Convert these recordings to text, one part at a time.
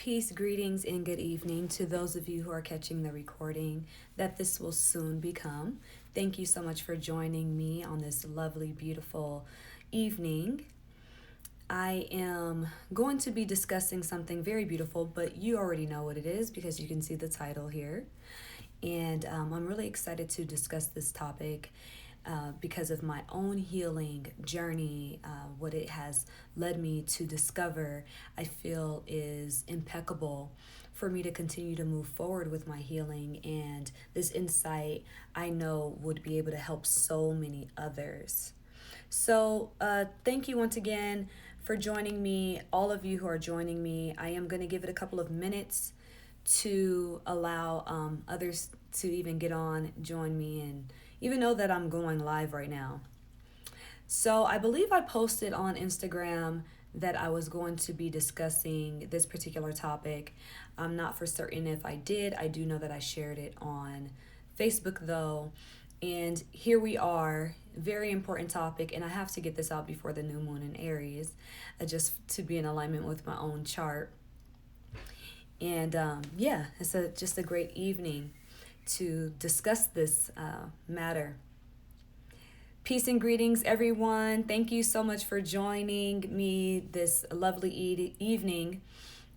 Peace, greetings, and good evening to those of you who are catching the recording that this will soon become. Thank you so much for joining me on this lovely, beautiful evening. I am going to be discussing something very beautiful, but you already know what it is because you can see the title here. And I'm really excited to discuss this topic because of my own healing journey. What it has led me to discover, I feel, is impeccable for me to continue to move forward with my healing. And this insight, I know, would be able to help so many others. So thank you once again for joining me, all of you who are joining me. I am going to give it a couple of minutes to allow others to even get on, join me, and even know that I'm going live right now. So I believe I posted on Instagram that I was going to be discussing this particular topic. I'm not for certain if I did. I do know that I shared it on Facebook though. And here we are, very important topic, and I have to get this out before the new moon in Aries, just to be in alignment with my own chart. And it's just a great evening to discuss this matter. Peace and greetings, everyone. Thank you so much for joining me this lovely evening.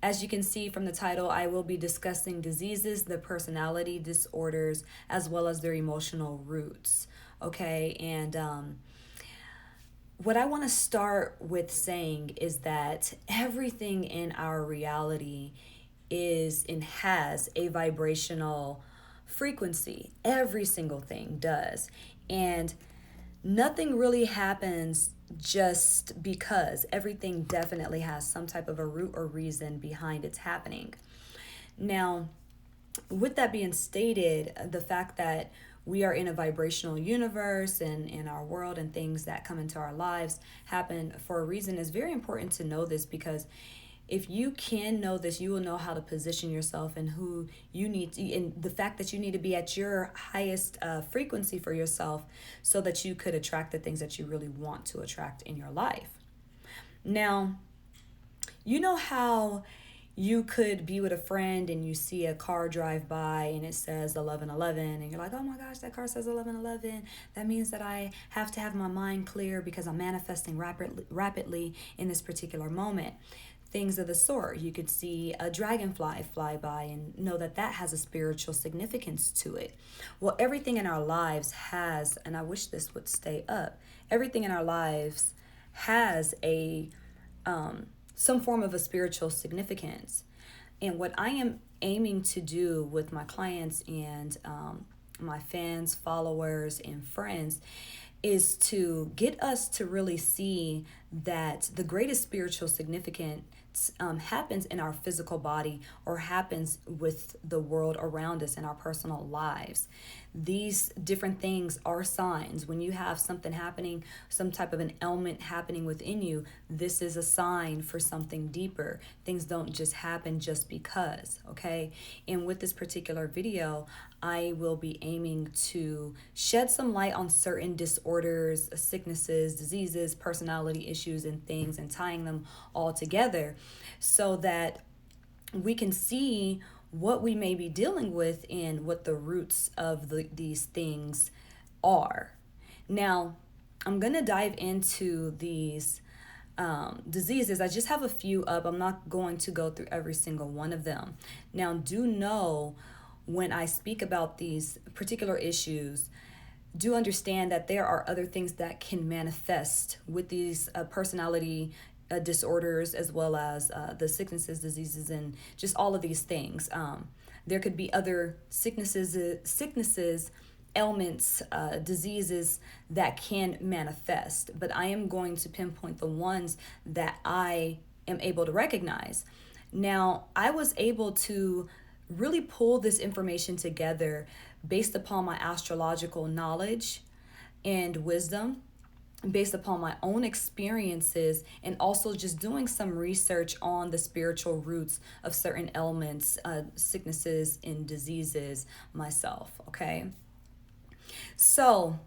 As you can see from the title, I will be discussing diseases, the personality disorders, as well as their emotional roots. Okay, and what I want to start with saying is that everything in our reality is and has a vibrational frequency. Every single thing does. And nothing really happens just because. Everything definitely has some type of a root or reason behind its happening. Now, with that being stated, the fact that we are in a vibrational universe and in our world and things that come into our lives happen for a reason is very important to know this, because if you can know this, you will know how to position yourself and who you need to, and the fact that you need to be at your highest frequency for yourself so that you could attract the things that you really want to attract in your life. Now, you know how you could be with a friend and you see a car drive by and it says 1111 and you're like, oh my gosh, that car says 1111. That means that I have to have my mind clear because I'm manifesting rapidly in this particular moment. Things of the sort. You could see a dragonfly fly by and know that that has a spiritual significance to it. Well, everything in our lives has, and I wish this would stay up, everything in our lives has a some form of a spiritual significance. And what I am aiming to do with my clients and my fans, followers, and friends is to get us to really see that the greatest spiritual significance happens in our physical body or happens with the world around us in our personal lives. These different things are signs. When you have something happening, some type of an ailment happening within you, this is a sign for something deeper. Things don't just happen just because, okay? And with this particular video, I will be aiming to shed some light on certain disorders, sicknesses, diseases, personality issues, and things, and tying them all together so that we can see what we may be dealing with and what the roots of these things are. Now, I'm going to dive into these diseases. I just have a few up. I'm not going to go through every single one of them. Now, do know when I speak about these particular issues, do understand that there are other things that can manifest with these personality disorders, as well as the sicknesses, diseases, and just all of these things. There could be other sicknesses, ailments, diseases that can manifest, but I am going to pinpoint the ones that I am able to recognize. Now, I was able to really pull this information together based upon my astrological knowledge and wisdom, based upon my own experiences, and also just doing some research on the spiritual roots of certain ailments, sicknesses, and diseases myself, okay? So,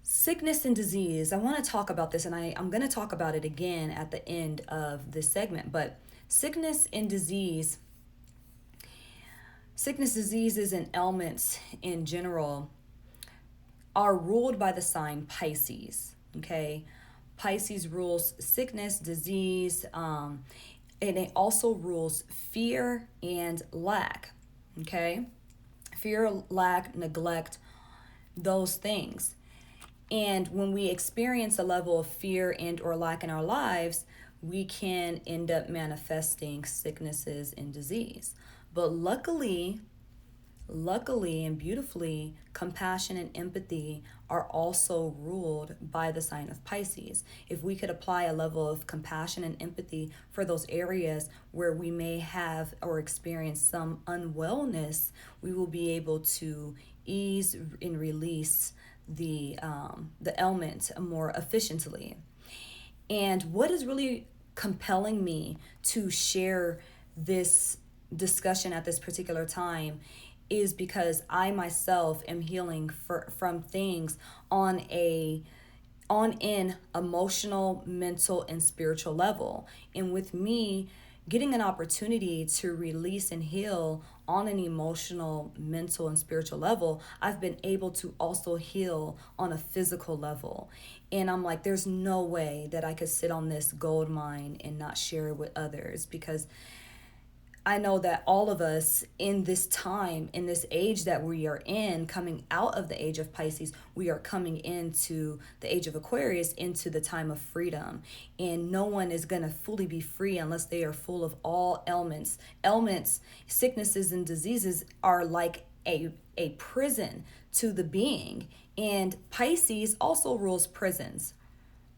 sickness and disease, I want to talk about this, and I'm going to talk about it again at the end of this segment, but Sickness, diseases, and ailments in general are ruled by the sign Pisces. Okay, Pisces rules sickness, disease, and it also rules fear and lack. Okay, fear, lack, neglect, those things. And when we experience a level of fear and or lack in our lives, we can end up manifesting sicknesses and disease. But luckily and beautifully, compassion and empathy are also ruled by the sign of Pisces. If we could apply a level of compassion and empathy for those areas where we may have or experience some unwellness, we will be able to ease and release the ailment more efficiently. And what is really compelling me to share this discussion at this particular time is because I myself am healing from things on an emotional, mental, and spiritual level. And with me getting an opportunity to release and heal on an emotional, mental, and spiritual level, I've been able to also heal on a physical level. And I'm like, there's no way that I could sit on this gold mine and not share it with others, because I know that all of us in this time, in this age that we are in, coming out of the age of Pisces, we are coming into the age of Aquarius, into the time of freedom. And no one is going to fully be free unless they are full of all ailments. Ailments, sicknesses, and diseases are like a prison to the being. And Pisces also rules prisons.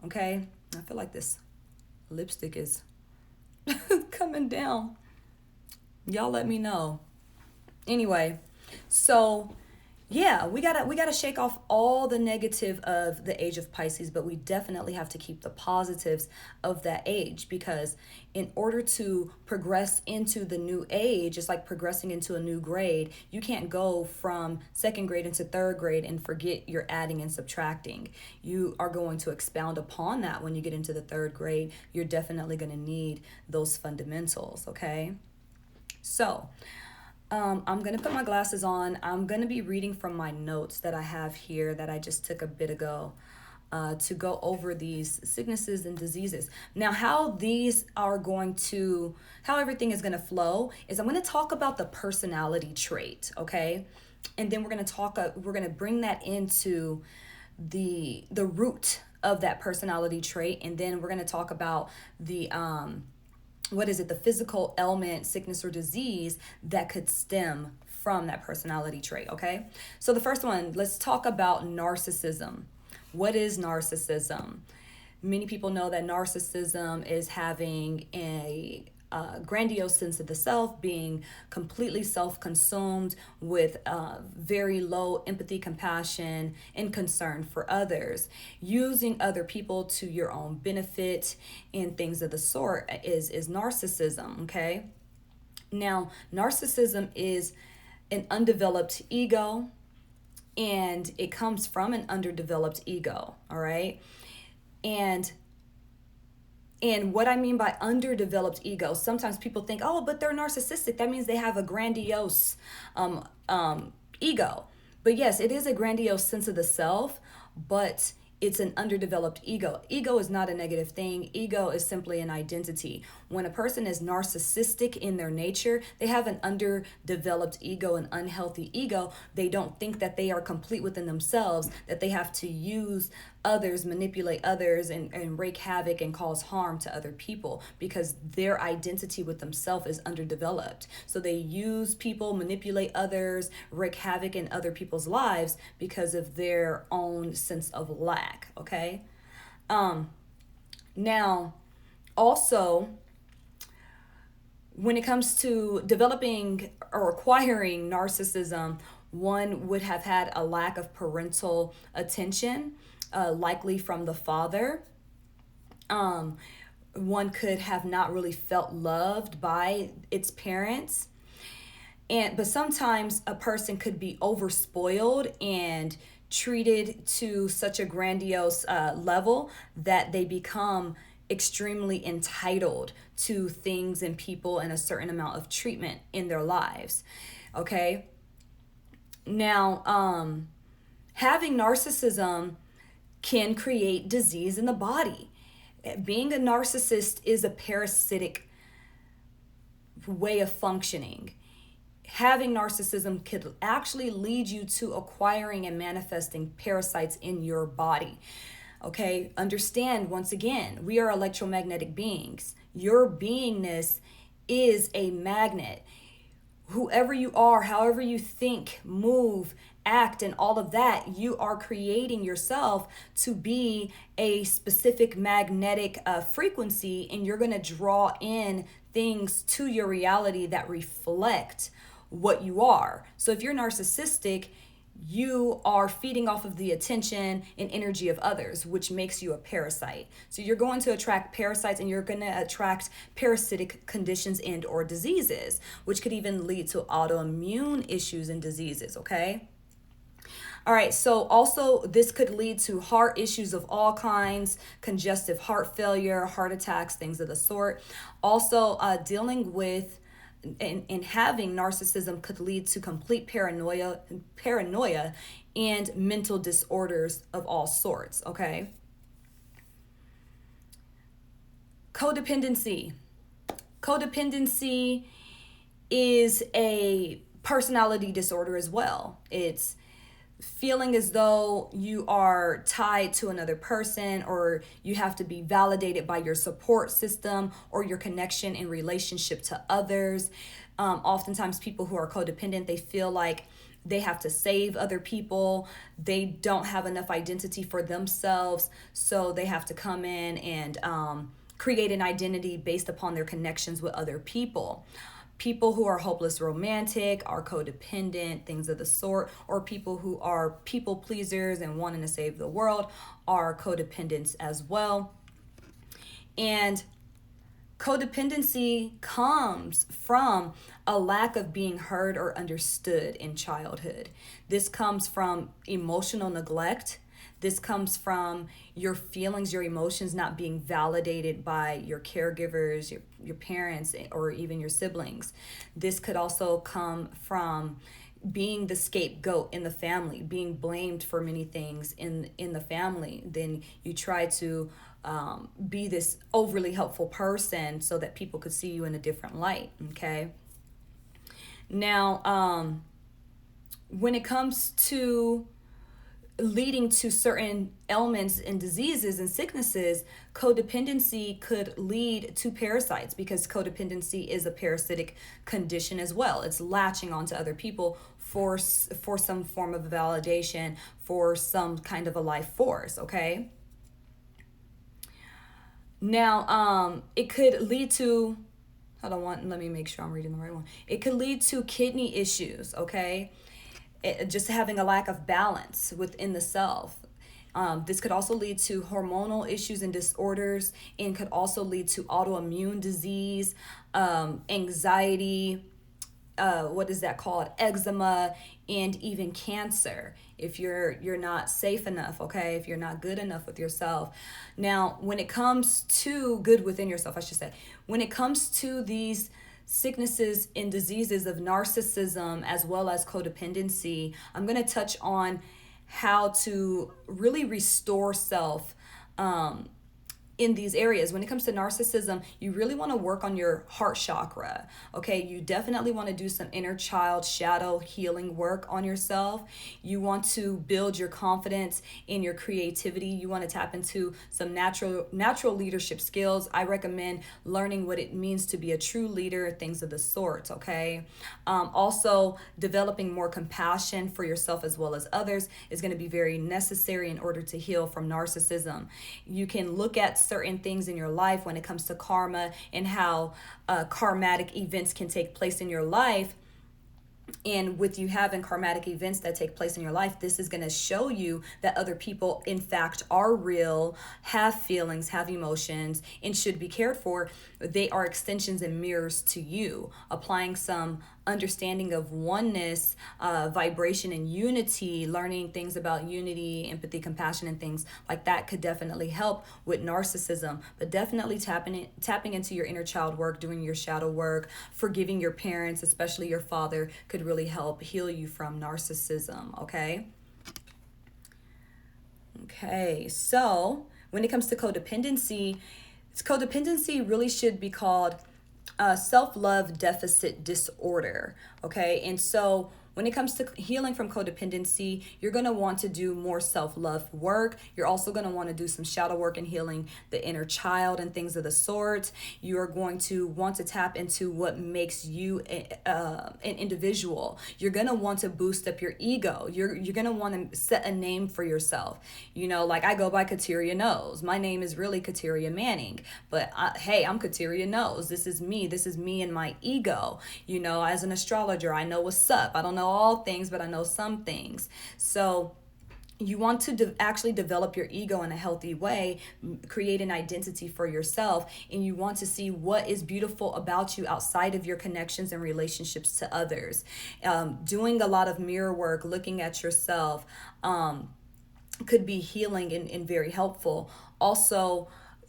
Okay? I feel like this lipstick is coming down. Y'all let me know. Anyway, so yeah, we gotta shake off all the negative of the age of Pisces, but we definitely have to keep the positives of that age, because in order to progress into the new age, it's like progressing into a new grade. You can't go from second grade into third grade and forget your adding and subtracting. You are going to expound upon that when you get into the third grade. You're definitely going to need those fundamentals, okay? So, I'm going to put my glasses on. I'm going to be reading from my notes that I have here that I just took a bit ago to go over these sicknesses and diseases. Now, how everything is going to flow is I'm going to talk about the personality trait, okay? And then we're going to bring that into the root of that personality trait. And then we're going to talk about the physical ailment, sickness, or disease that could stem from that personality trait, okay? So the first one, let's talk about narcissism. What is narcissism? Many people know that narcissism is having a grandiose sense of the self, being completely self-consumed with very low empathy, compassion, and concern for others. Using other people to your own benefit and things of the sort is narcissism, okay? Now, narcissism is an undeveloped ego, and it comes from an underdeveloped ego, all right? And what I mean by underdeveloped ego, sometimes people think, oh, but they're narcissistic. That means they have a grandiose ego. But yes, it is a grandiose sense of the self, but it's an underdeveloped ego. Ego is not a negative thing. Ego is simply an identity. When a person is narcissistic in their nature, they have an underdeveloped ego, an unhealthy ego. They don't think that they are complete within themselves, that they have to use others, manipulate others, and wreak havoc and cause harm to other people, because their identity with themselves is underdeveloped. So they use people, manipulate others, wreak havoc in other people's lives because of their own sense of lack, okay? Now, also, when it comes to developing or acquiring narcissism, one would have had a lack of parental attention, likely from the father. One could have not really felt loved by its parents. But sometimes a person could be overspoiled and treated to such a grandiose level that they become extremely entitled to things and people and a certain amount of treatment in their lives. Okay. Now, having narcissism can create disease in the body. Being a narcissist is a parasitic way of functioning. Having narcissism could actually lead you to acquiring and manifesting parasites in your body. Okay, understand once again, we are electromagnetic beings. Your beingness is a magnet. Whoever you are, however you think, move, act, and all of that, you are creating yourself to be a specific magnetic frequency, and you're going to draw in things to your reality that reflect what you are. So if you're narcissistic, you are feeding off of the attention and energy of others, which makes you a parasite. So you're going to attract parasites, and you're going to attract parasitic conditions and or diseases, which could even lead to autoimmune issues and diseases, okay? All right, so also this could lead to heart issues of all kinds, congestive heart failure, heart attacks, things of the sort. Also, dealing with and having narcissism could lead to complete paranoia and mental disorders of all sorts, okay? Codependency. Codependency is a personality disorder as well. It's feeling as though you are tied to another person, or you have to be validated by your support system or your connection in relationship to others. Oftentimes people who are codependent, they feel like they have to save other people. They don't have enough identity for themselves, so they have to come in and create an identity based upon their connections with other people. People who are hopeless romantic are codependent, things of the sort, or people who are people pleasers and wanting to save the world are codependents as well. And codependency comes from a lack of being heard or understood in childhood. This comes from emotional neglect. This comes from your feelings, your emotions not being validated by your caregivers, your parents, or even your siblings. This could also come from being the scapegoat in the family, being blamed for many things in the family. Then you try to be this overly helpful person so that people could see you in a different light, okay? Now, when it comes to leading to certain ailments and diseases and sicknesses, codependency could lead to parasites, because codependency is a parasitic condition as well. It's latching onto other people for some form of validation, for some kind of a life force, okay? Now, it could lead to, let me make sure I'm reading the right one. It could lead to kidney issues, okay? Just having a lack of balance within the self. This could also lead to hormonal issues and disorders, and could also lead to autoimmune disease, anxiety, what is that called? Eczema, and even cancer if you're not safe enough, okay? If you're not good enough with yourself. Now, when it comes to good within yourself, I should say, when it comes to these sicknesses and diseases of narcissism as well as codependency, I'm going to touch on how to really restore self in these areas. When it comes to narcissism, you really want to work on your heart chakra, okay? You definitely want to do some inner child shadow healing work on yourself. You want to build your confidence in your creativity. You want to tap into some natural leadership skills. I recommend learning what it means to be a true leader, things of the sort, okay? Also, developing more compassion for yourself as well as others is going to be very necessary in order to heal from narcissism. You can look at certain things in your life when it comes to karma and how karmatic events can take place in your life. And with you having karmatic events that take place in your life, this is going to show you that other people, in fact, are real, have feelings, have emotions, and should be cared for. They are extensions and mirrors to you. Applying some understanding of oneness, vibration and unity, learning things about unity, empathy, compassion, and things like that could definitely help with narcissism. But definitely tapping into your inner child work, doing your shadow work, forgiving your parents, especially your father, could really help heal you from narcissism. Okay, so when it comes to codependency really should be called self-love deficit disorder. Okay, and so when it comes to healing from codependency, you're going to want to do more self-love work. You're also going to want to do some shadow work and healing the inner child and things of the sort. You are going to want to tap into what makes you an individual. You're going to want to boost up your ego. You're going to want to set a name for yourself. You know, like I go by Kateria Knows. My name is really Kateria Manning, but hey, I'm Kateria Knows. This is me. This is me and my ego. You know, as an astrologer, I know what's up. I don't know all things, but I know some things. So you want to actually develop your ego in a healthy way, create an identity for yourself, and you want to see what is beautiful about you outside of your connections and relationships to others. Doing a lot of mirror work, looking at yourself, could be healing and very helpful. Also,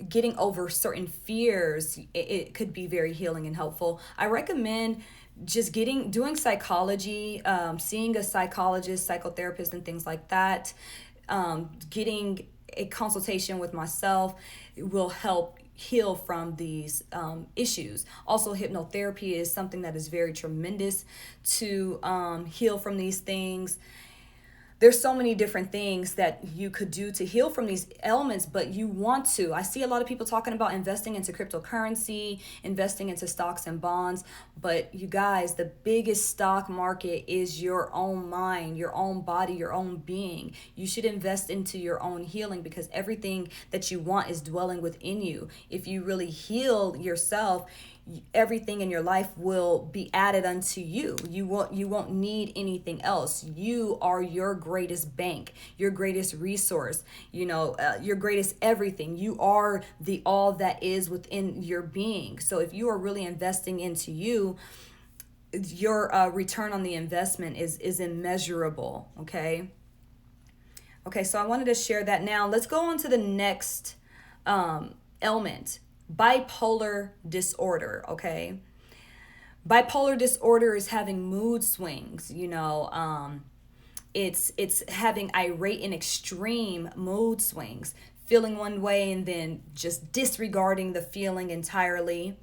getting over certain fears, it could be very healing and helpful. I recommend just doing psychology, seeing a psychologist, psychotherapist, and things like that. Getting a consultation with myself will help heal from these issues. Also, hypnotherapy is something that is very tremendous to heal from these things. There's so many different things that you could do to heal from these elements, but you want to. I see a lot of people talking about investing into cryptocurrency, investing into stocks and bonds, but you guys, the biggest stock market is your own mind, your own body, your own being. You should invest into your own healing because everything that you want is dwelling within you. If you really heal yourself, everything in your life will be added unto you. You won't need anything else. You are your greatest bank, your greatest resource, your greatest everything. You are the all that is within your being. So if you are really investing into you, your return on the investment is immeasurable. Okay, so I wanted to share that. Now let's go on to the next element. Bipolar disorder. Okay, bipolar disorder is having mood swings. It's having irate and extreme mood swings, feeling one way and then just disregarding the feeling entirely.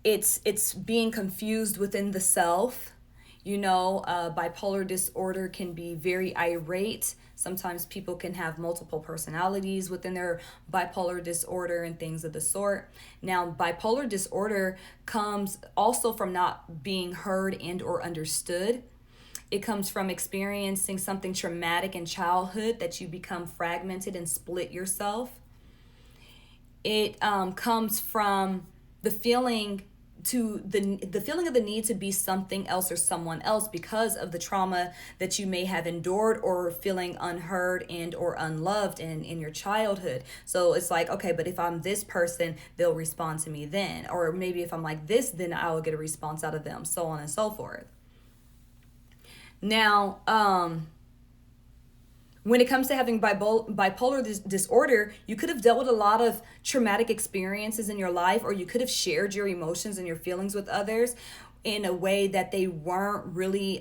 It's being confused within the self. Bipolar disorder can be very irate. Sometimes people can have multiple personalities within their bipolar disorder and things of the sort. Now, bipolar disorder comes also from not being heard and or understood. It comes from experiencing something traumatic in childhood that you become fragmented and split yourself. It comes from the feeling the feeling of the need to be something else or someone else because of the trauma that you may have endured, or feeling unheard and or unloved in your childhood. So it's like, okay, but if I'm this person, they'll respond to me then. Or maybe if I'm like this, then I will get a response out of them, so on and so forth. Now, when it comes to having bipolar disorder, you could have dealt with a lot of traumatic experiences in your life, or you could have shared your emotions and your feelings with others in a way that they weren't really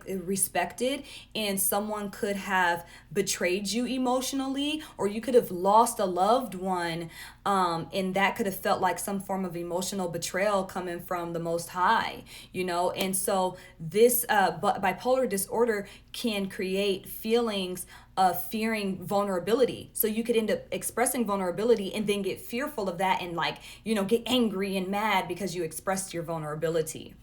respected, and someone could have betrayed you emotionally, or you could have lost a loved one, and that could have felt like some form of emotional betrayal coming from the Most High, and so this bipolar disorder can create feelings of fearing vulnerability. So you could end up expressing vulnerability and then get fearful of that and get angry and mad because you expressed your vulnerability.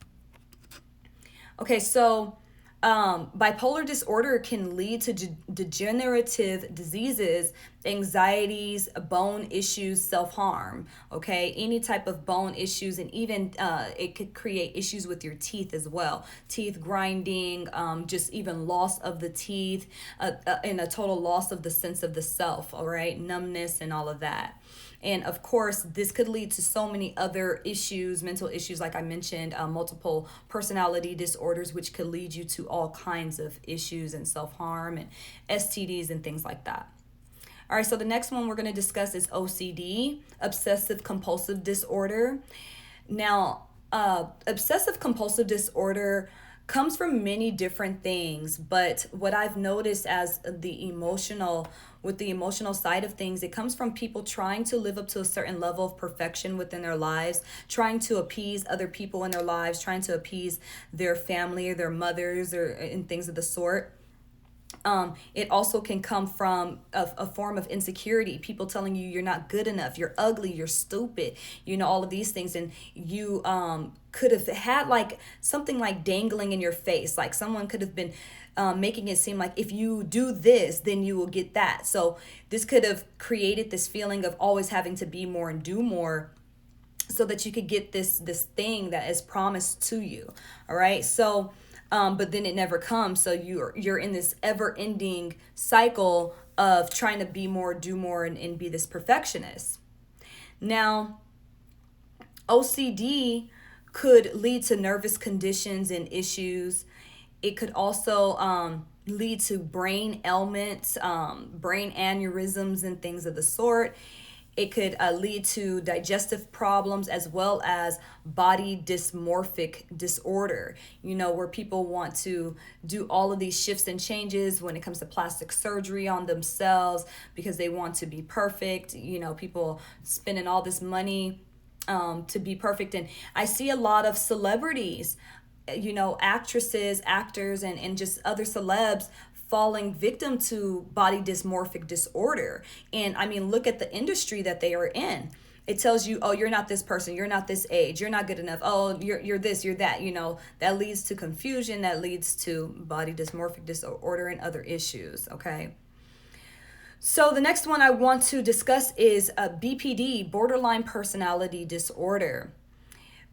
Okay, so bipolar disorder can lead to degenerative diseases, anxieties, bone issues, self-harm, okay? Any type of bone issues, and even it could create issues with your teeth as well. Teeth grinding, just even loss of the teeth, and a total loss of the sense of the self, all right? Numbness and all of that. And of course, this could lead to so many other issues, mental issues, like I mentioned, multiple personality disorders, which could lead you to all kinds of issues and self-harm and STDs and things like that. All right, so the next one we're going to discuss is OCD, Obsessive Compulsive Disorder. Now, obsessive compulsive disorder comes from many different things, but what I've noticed as with the emotional side of things, it comes from people trying to live up to a certain level of perfection within their lives, trying to appease other people in their lives, trying to appease their family or their mothers or and things of the sort. It also can come from a form of insecurity, people telling you you're not good enough, you're ugly, you're stupid, all of these things. And you could have had like something like dangling in your face, like someone could have been making it seem like if you do this, then you will get that. So this could have created this feeling of always having to be more and do more, so that you could get this thing that is promised to you. All right, so but then it never comes. So you're in this ever-ending cycle of trying to be more, do more, and be this perfectionist. Now, OCD could lead to nervous conditions and issues. It could also lead to brain ailments, brain aneurysms, and things of the sort. It could lead to digestive problems as well as body dysmorphic disorder, where people want to do all of these shifts and changes when it comes to plastic surgery on themselves because they want to be perfect. People spending all this money to be perfect. And I see a lot of celebrities, actresses, actors, and just other celebs falling victim to body dysmorphic disorder. And I mean, look at the industry that they are in. It tells you, oh, you're not this person, you're not this age, you're not good enough, oh, you're this, you're that. That leads to confusion, that leads to body dysmorphic disorder and other issues. Okay, so the next one I want to discuss is BPD, borderline personality disorder.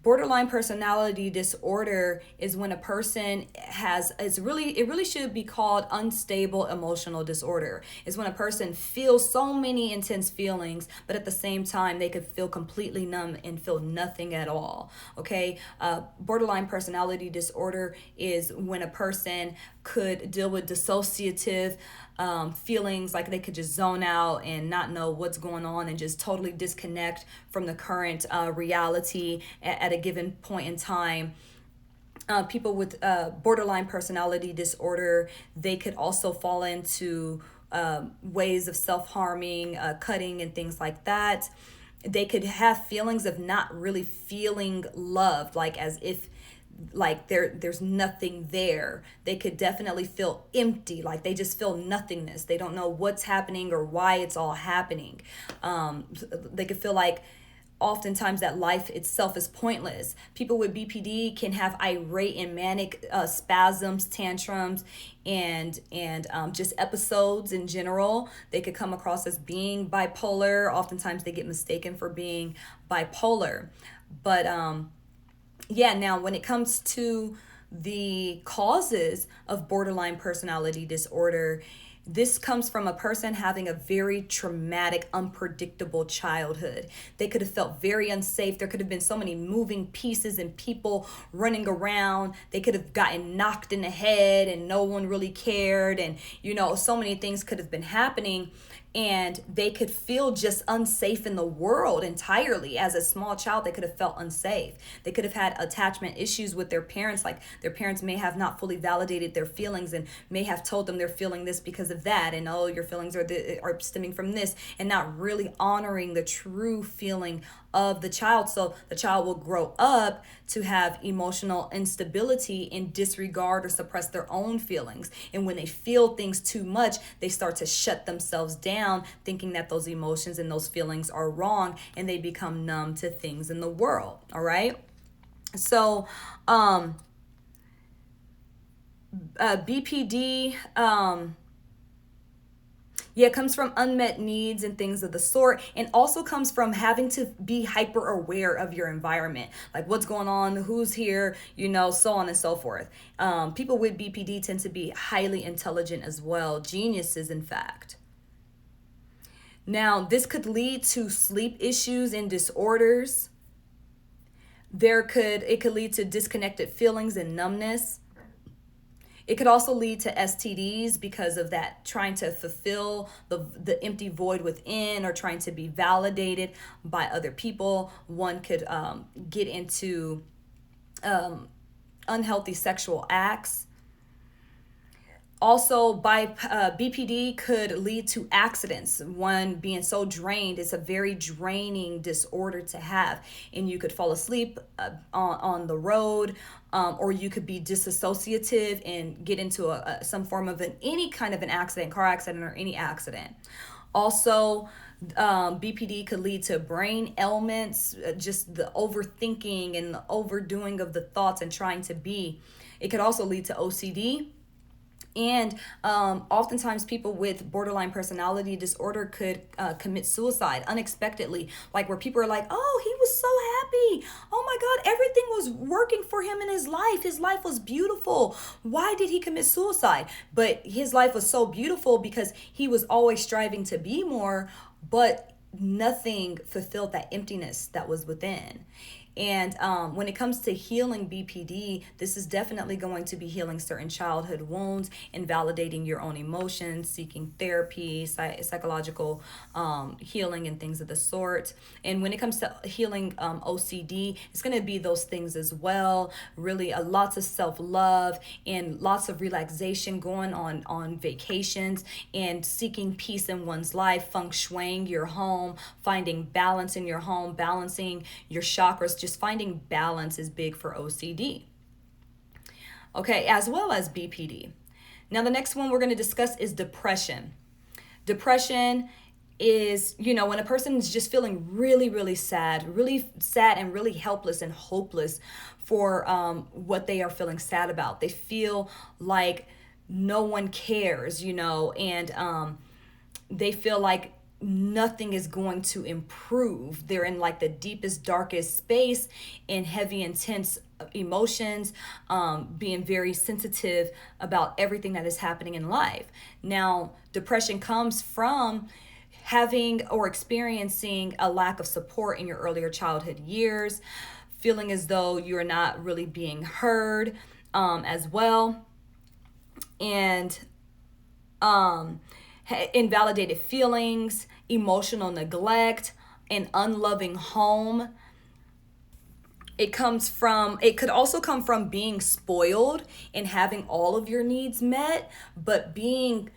Borderline personality disorder is when a person it really should be called unstable emotional disorder. It's when a person feels so many intense feelings, but at the same time, they could feel completely numb and feel nothing at all. Okay. Borderline personality disorder is when a person could deal with dissociative feelings, like they could just zone out and not know what's going on and just totally disconnect from the current reality at a given point in time. People with borderline personality disorder, they could also fall into ways of self-harming, cutting, and things like that. They could have feelings of not really feeling loved, like as if like there's nothing there. They could definitely feel empty, like they just feel nothingness. They don't know what's happening or why it's all happening. They could feel like oftentimes that life itself is pointless. People with BPD can have irate and manic spasms, tantrums, and just episodes in general. They could come across as being bipolar. Oftentimes they get mistaken for being bipolar. But now when it comes to the causes of borderline personality disorder, this comes from a person having a very traumatic, unpredictable childhood. They could have felt very unsafe. There could have been so many moving pieces and people running around. They could have gotten knocked in the head and no one really cared. And, so many things could have been happening. And they could feel just unsafe in the world entirely. As a small child, they could have felt unsafe. They could have had attachment issues with their parents, like their parents may have not fully validated their feelings and may have told them they're feeling this because of that, and oh, your feelings are stemming from this, and not really honoring the true feeling of the child. So the child will grow up to have emotional instability and disregard or suppress their own feelings. And when they feel things too much, they start to shut themselves down, thinking that those emotions and those feelings are wrong, and they become numb to things in the world. All right. So BPD, it comes from unmet needs and things of the sort, and also comes from having to be hyper aware of your environment, like what's going on, who's here, so on and so forth. People with BPD tend to be highly intelligent as well, geniuses, in fact. Now, this could lead to sleep issues and disorders. It could lead to disconnected feelings and numbness. It could also lead to STDs because of that, trying to fulfill the empty void within, or trying to be validated by other people. One could get into unhealthy sexual acts. Also, BPD could lead to accidents. One being so drained, it's a very draining disorder to have. And you could fall asleep on the road, or you could be disassociative and get into some form of any kind of an accident, car accident, or any accident. Also, BPD could lead to brain ailments, just the overthinking and the overdoing of the thoughts and trying to be. It could also lead to OCD. And oftentimes people with borderline personality disorder could commit suicide unexpectedly, like where people are like, oh, he was so happy. Oh my God, everything was working for him in his life. His life was beautiful. Why did he commit suicide? But his life was so beautiful because he was always striving to be more, but nothing fulfilled that emptiness that was within. And when it comes to healing BPD, this is definitely going to be healing certain childhood wounds, invalidating your own emotions, seeking therapy, psychological healing, and things of the sort. And when it comes to healing OCD, it's going to be those things as well. Really, lots of self-love and lots of relaxation, going on vacations and seeking peace in one's life, feng shuiing your home, finding balance in your home, balancing your chakras. Just finding balance is big for OCD. Okay, as well as BPD. Now, the next one we're going to discuss is depression. Depression is, when a person is just feeling really, really sad and really helpless and hopeless for what they are feeling sad about. They feel like no one cares, and they feel like nothing is going to improve. They're in like the deepest, darkest space, in heavy, intense emotions, being very sensitive about everything that is happening in life. Now, depression comes from having or experiencing a lack of support in your earlier childhood years, feeling as though you're not really being heard as well, and invalidated feelings, emotional neglect, an unloving home. It could also come from being spoiled and having all of your needs met, but being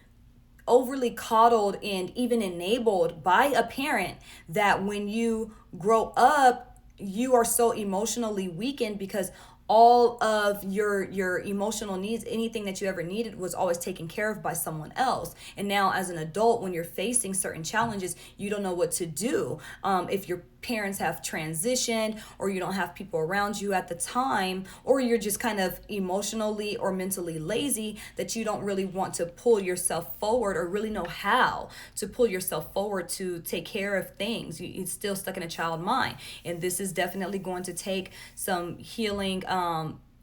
overly coddled and even enabled by a parent that when you grow up, you are so emotionally weakened because all of your emotional needs, anything that you ever needed, was always taken care of by someone else. And now as an adult, when you're facing certain challenges, you don't know what to do. If your parents have transitioned, or you don't have people around you at the time, or you're just kind of emotionally or mentally lazy, that you don't really want to pull yourself forward or really know how to pull yourself forward to take care of things. It's still stuck in a child mind. And this is definitely going to take some healing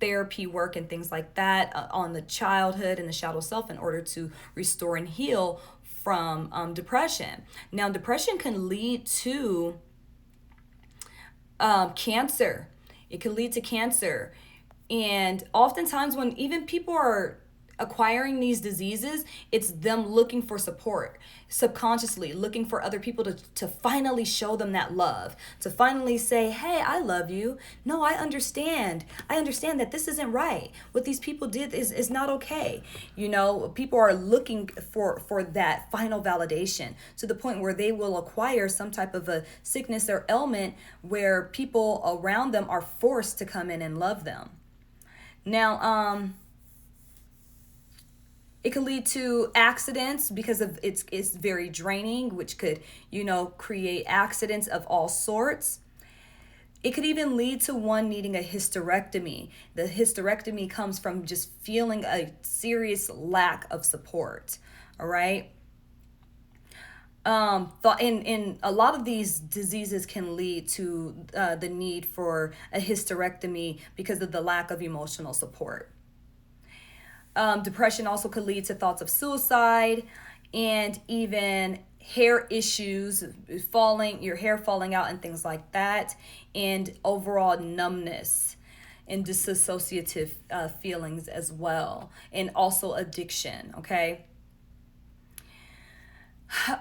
therapy work and things like that on the childhood and the shadow self in order to restore and heal from depression. Now, depression can lead to cancer. It can lead to cancer. And oftentimes when even people are acquiring these diseases, it's them looking for support, subconsciously looking for other people to finally show them that love, to finally say, hey, I love you. No, I understand that this isn't right. What these people did is not okay. People are looking for that final validation, to the point where they will acquire some type of a sickness or ailment where people around them are forced to come in and love them. Now, it could lead to accidents because of it's very draining, which could, create accidents of all sorts. It could even lead to one needing a hysterectomy. The hysterectomy comes from just feeling a serious lack of support. All right. In a lot of these diseases can lead to the need for a hysterectomy because of the lack of emotional support. Depression also could lead to thoughts of suicide and even hair issues, your hair falling out and things like that, and overall numbness and disassociative feelings as well, and also addiction, okay?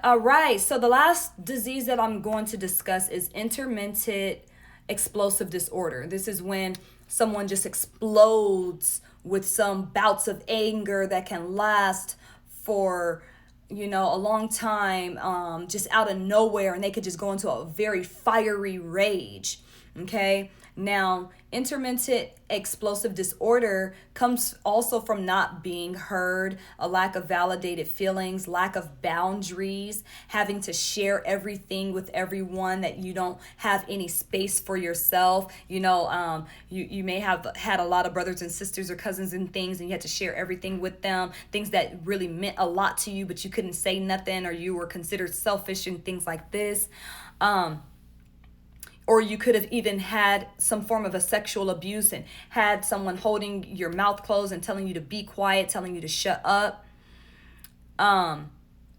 All right, so the last disease that I'm going to discuss is intermittent explosive disorder. This is when someone just explodes with some bouts of anger that can last for a long time, just out of nowhere, and they could just go into a very fiery rage. Okay, now intermittent explosive disorder comes also from not being heard, a lack of validated feelings, lack of boundaries, having to share everything with everyone, that you don't have any space for yourself. You may have had a lot of brothers and sisters or cousins and things, and you had to share everything with them, things that really meant a lot to you, but you couldn't say nothing, or you were considered selfish and things like this. Or you could have even had some form of a sexual abuse and had someone holding your mouth closed and telling you to be quiet, telling you to shut up.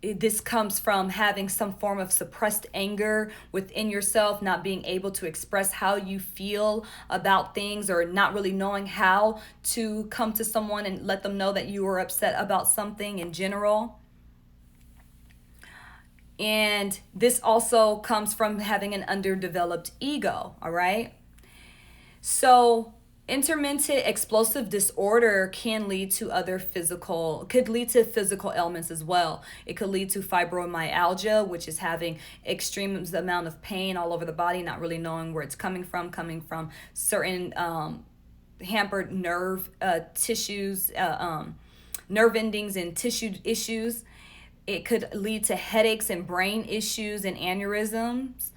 This comes from having some form of suppressed anger within yourself, not being able to express how you feel about things, or not really knowing how to come to someone and let them know that you are upset about something in general. And this also comes from having an underdeveloped ego, all right? So intermittent explosive disorder can lead to physical ailments as well. It could lead to fibromyalgia, which is having extreme amount of pain all over the body, not really knowing where it's coming from certain hampered nerve tissues, nerve endings and tissue issues. It could lead to headaches and brain issues and aneurysms,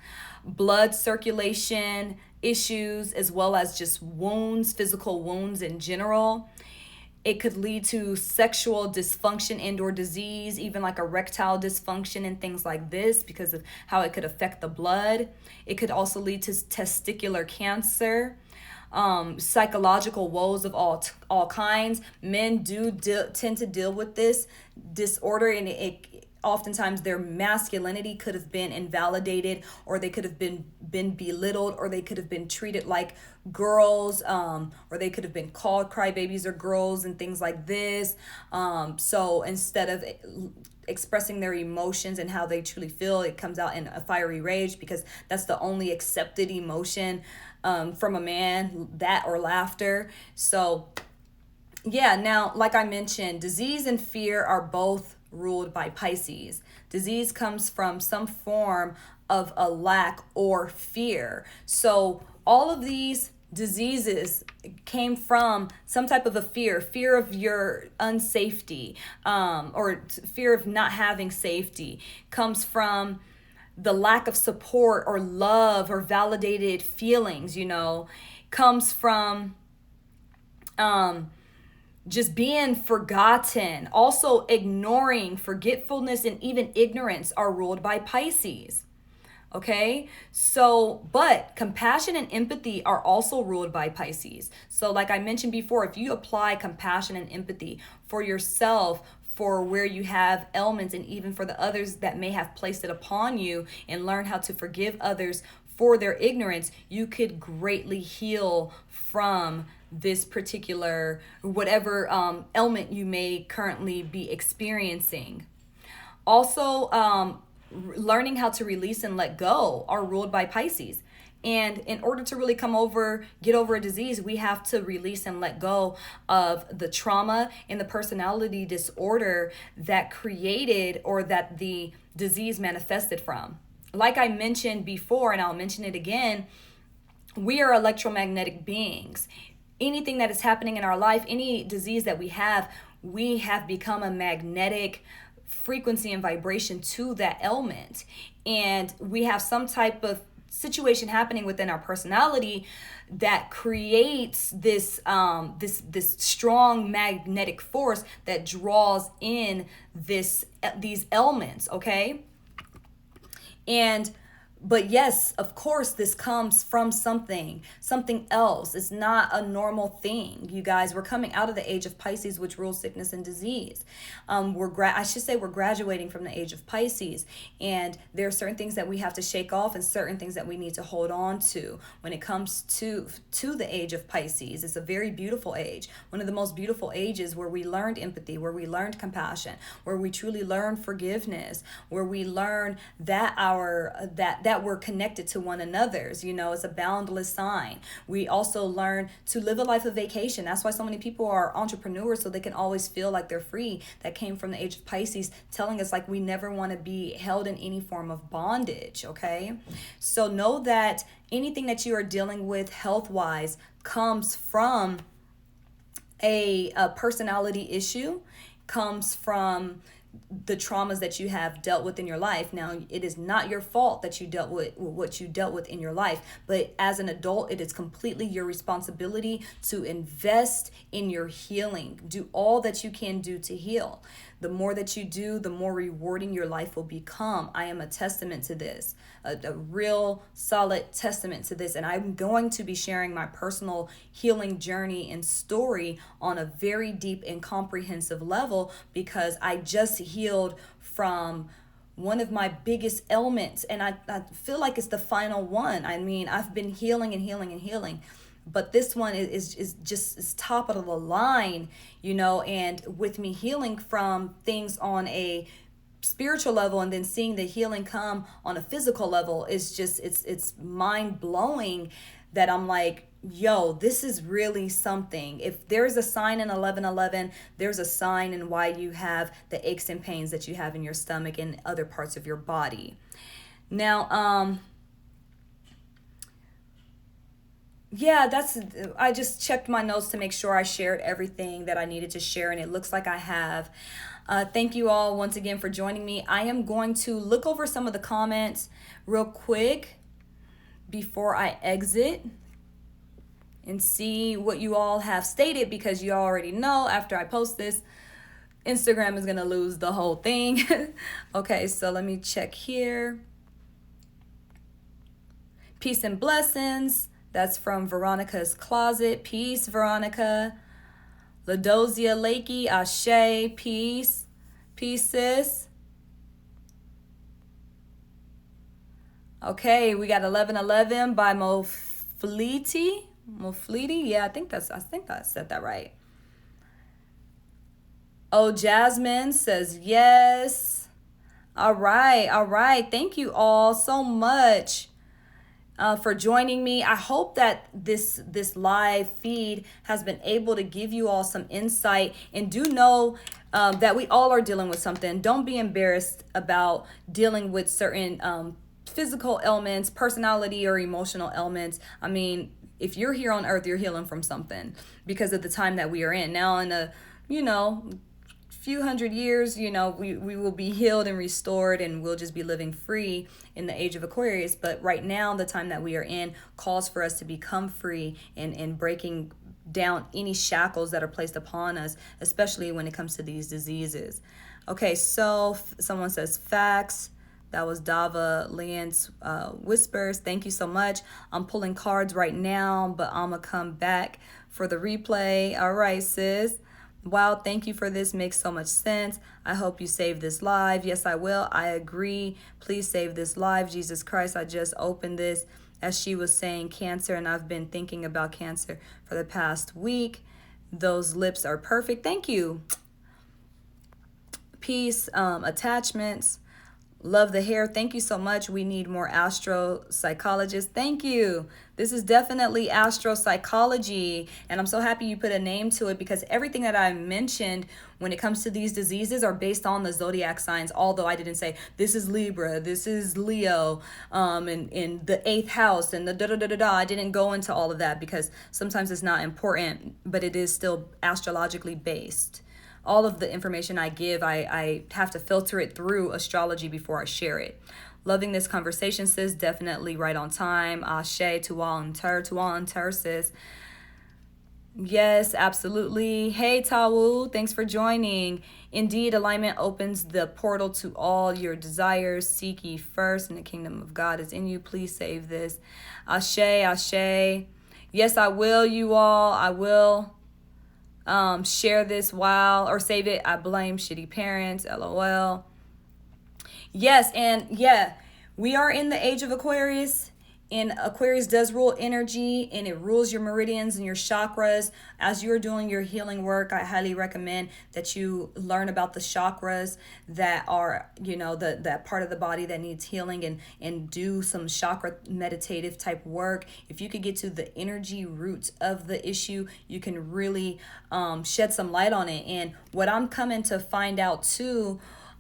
blood circulation issues, as well as just wounds, physical wounds in general. It could lead to sexual dysfunction and or disease, even like erectile dysfunction and things like this, because of how it could affect the blood. It could also lead to testicular cancer. Psychological woes of all kinds. Men tend to deal with this disorder, and it oftentimes their masculinity could have been invalidated, or they could have been belittled, or they could have been treated like girls, or they could have been called crybabies or girls and things like this. So instead of expressing their emotions and how they truly feel, it comes out in a fiery rage, because that's the only accepted emotion from a man, that or laughter. So yeah, now, like I mentioned, disease and fear are both ruled by Pisces. Disease comes from some form of a lack or fear. So all of these diseases came from some type of a fear of your unsafety, or fear of not having safety, comes from the lack of support or love or validated feelings, comes from just being forgotten. Also, ignoring, forgetfulness, and even ignorance are ruled by Pisces. Okay, so, but compassion and empathy are also ruled by Pisces. So like I mentioned before, if you apply compassion and empathy for yourself, for where you have ailments, and even for the others that may have placed it upon you, and learn how to forgive others for their ignorance, you could greatly heal from this particular, whatever ailment you may currently be experiencing. Also, learning how to release and let go are ruled by Pisces. And in order to really get over a disease, we have to release and let go of the trauma and the personality disorder that created, or that the disease manifested from. Like I mentioned before, and I'll mention it again, we are electromagnetic beings. Anything that is happening in our life, any disease that we have become a magnetic frequency and vibration to that ailment. And we have some type of situation happening within our personality that creates this strong magnetic force that draws in these ailments, okay? And But yes, of course, this comes from something else. It's not a normal thing. You guys, we're coming out of the age of Pisces, which rules sickness and disease. We're graduating from the age of Pisces, and there are certain things that we have to shake off and certain things that we need to hold on to when it comes to the age of Pisces. It's a very beautiful age, one of the most beautiful ages, where we learned empathy, where we learned compassion, where we truly learn forgiveness, where we learn that that we're connected to one another's, it's a boundless sign. We also learn to live a life of vacation. That's why so many people are entrepreneurs, so they can always feel like they're free. That came from the age of Pisces, telling us like we never want to be held in any form of bondage, okay? So know that anything that you are dealing with health-wise comes from a personality issue, comes from the traumas that you have dealt with in your life. Now, it is not your fault that you dealt with what you dealt with in your life, but as an adult, it is completely your responsibility to invest in your healing. Do all that you can do to heal. The more that you do, the more rewarding your life will become. I am a testament to this, a real solid testament to this. And I'm going to be sharing my personal healing journey and story on a very deep and comprehensive level, because I just healed from one of my biggest ailments. And I feel like it's the final one. I mean, I've been healing and healing and healing, but this one is just top of the line, and with me healing from things on a spiritual level and then seeing the healing come on a physical level is just, it's mind blowing that I'm like, yo, this is really something. If there's a sign in 1111, there's a sign in why you have the aches and pains that you have in your stomach and other parts of your body. Now, yeah, I just checked my notes to make sure I shared everything that I needed to share, and it looks like I have. Thank you all once again for joining me. I am going to look over some of the comments real quick before I exit and see what you all have stated, because you already know after I post this, Instagram is going to lose the whole thing. Okay, so let me check here. Peace and blessings. That's from Veronica's Closet. Peace, Veronica. Ladozia Lakey, Ashe, peace. Peace, sis. Okay, we got 1111 by Mofleety. Yeah, I think I said that right. Oh, Jasmine says yes. All right. Thank you all so much for joining me. I hope that this live feed has been able to give you all some insight, and do know that we all are dealing with something. Don't be embarrassed about dealing with certain physical ailments, personality or emotional ailments. I mean, if you're here on earth, you're healing from something because of the time that we are in. Now in a, few hundred years, we will be healed and restored, and we'll just be living free in the age of Aquarius. But right now, the time that we are in calls for us to become free and breaking down any shackles that are placed upon us, especially when it comes to these diseases. Okay, so someone says facts. That was Dava Lance Whispers. Thank you so much. I'm pulling cards right now, but I'm going to come back for the replay. All right, sis. Wow, thank you for this. Makes so much sense. I hope you save this live. Yes, I will. I agree. Please save this live. Jesus Christ, I just opened this as she was saying cancer, and I've been thinking about cancer for the past week. Those lips are perfect. Thank you. Peace, attachments. Love the hair. Thank you so much. We need more astro psychologists. Thank you. This is definitely astro psychology, and I'm so happy you put a name to it, because everything that I mentioned when it comes to these diseases are based on the zodiac signs. Although I didn't say this is Libra, this is Leo, and in the 8th house and the da-da-da-da-da. I didn't go into all of that because sometimes it's not important, but it is still astrologically based. All of the information I give, I have to filter it through astrology before I share it. Loving this conversation, sis. Definitely right on time. Ashe, to all and tur, sis. Yes, absolutely. Hey, Tawu, thanks for joining. Indeed, alignment opens the portal to all your desires. Seek ye first, and the kingdom of God is in you. Please save this. Ashe, ashe. Yes, I will, you all. I will share this while, or save it. I blame shitty parents. LOL. Yes, and yeah, we are in the age of Aquarius, and Aquarius does rule energy, and it rules your meridians and your chakras. As you're doing your healing work, I highly recommend that you learn about the chakras that are, that part of the body that needs healing, and do some chakra meditative type work. If you could get to the energy roots of the issue, you can really shed some light on it. And what I'm coming to find out too,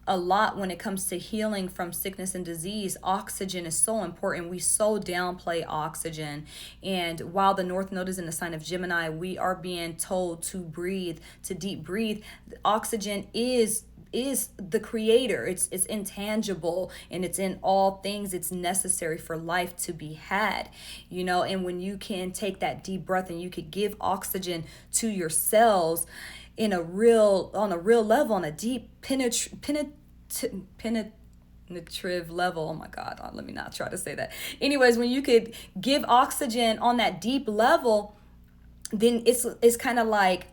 a lot when it comes to healing from sickness and disease, oxygen is so important. We so downplay oxygen. And while the North Node is in the sign of Gemini, we are being told to breathe, to deep breathe. Oxygen is the creator. It's intangible, and it's in all things. It's necessary for life to be had, and when you can take that deep breath and you could give oxygen to your cells on a real level, on a deep penetrative level. Oh my God, let me not try to say that. Anyways, when you could give oxygen on that deep level, then it's kind of like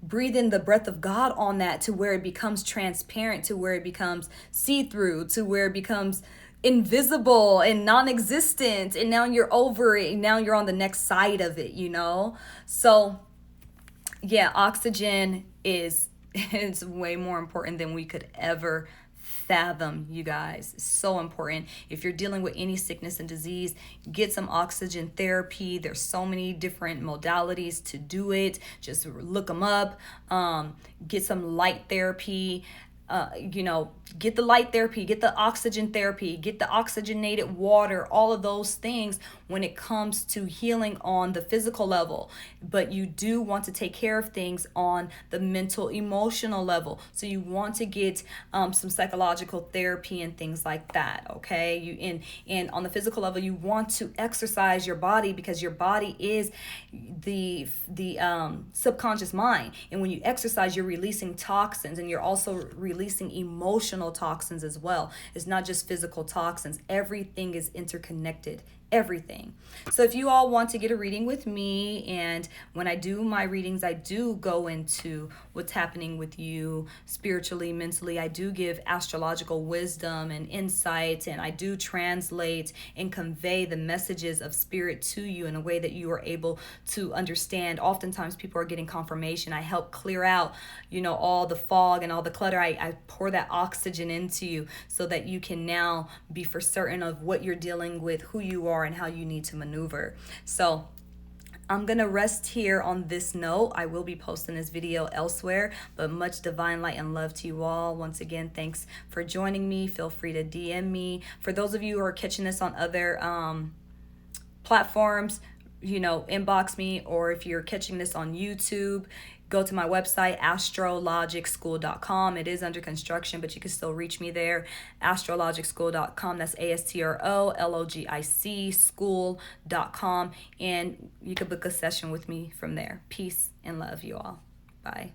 breathing the breath of God on that, to where it becomes transparent, to where it becomes see-through, to where it becomes invisible and non-existent, and now you're over it, and now you're on the next side of it, So yeah, oxygen is way more important than we could ever fathom, you guys. It's so important. If you're dealing with any sickness and disease, get some oxygen therapy. There's so many different modalities to do it. Just look them up. Get some light therapy. Get the light therapy, get the oxygen therapy, get the oxygenated water, all of those things when it comes to healing on the physical level. But you do want to take care of things on the mental, emotional level. So you want to get some psychological therapy and things like that, okay? And on the physical level, you want to exercise your body, because your body is the subconscious mind. And when you exercise, you're releasing toxins, and you're also releasing emotional toxins as well. It's not just physical toxins. Everything is interconnected. Everything. So if you all want to get a reading with me, and when I do my readings, I do go into what's happening with you spiritually, mentally. I do give astrological wisdom and insights, and I do translate and convey the messages of spirit to you in a way that you are able to understand. Oftentimes people are getting confirmation. I help clear out, all the fog and all the clutter. I pour that oxygen into you so that you can now be for certain of what you're dealing with, who you are, and how you need to maneuver. So I'm going to rest here on this note. I will be posting this video elsewhere, but much divine light and love to you all. Once again, thanks for joining me. Feel free to DM me. For those of you who are catching this on other platforms, inbox me, or if you're catching this on YouTube, go to my website, Astro.logicbooking.com. It is under construction, but you can still reach me there. Astro.logicbooking.com. That's ASTROLOGIC school.com. And you can book a session with me from there. Peace and love, you all. Bye.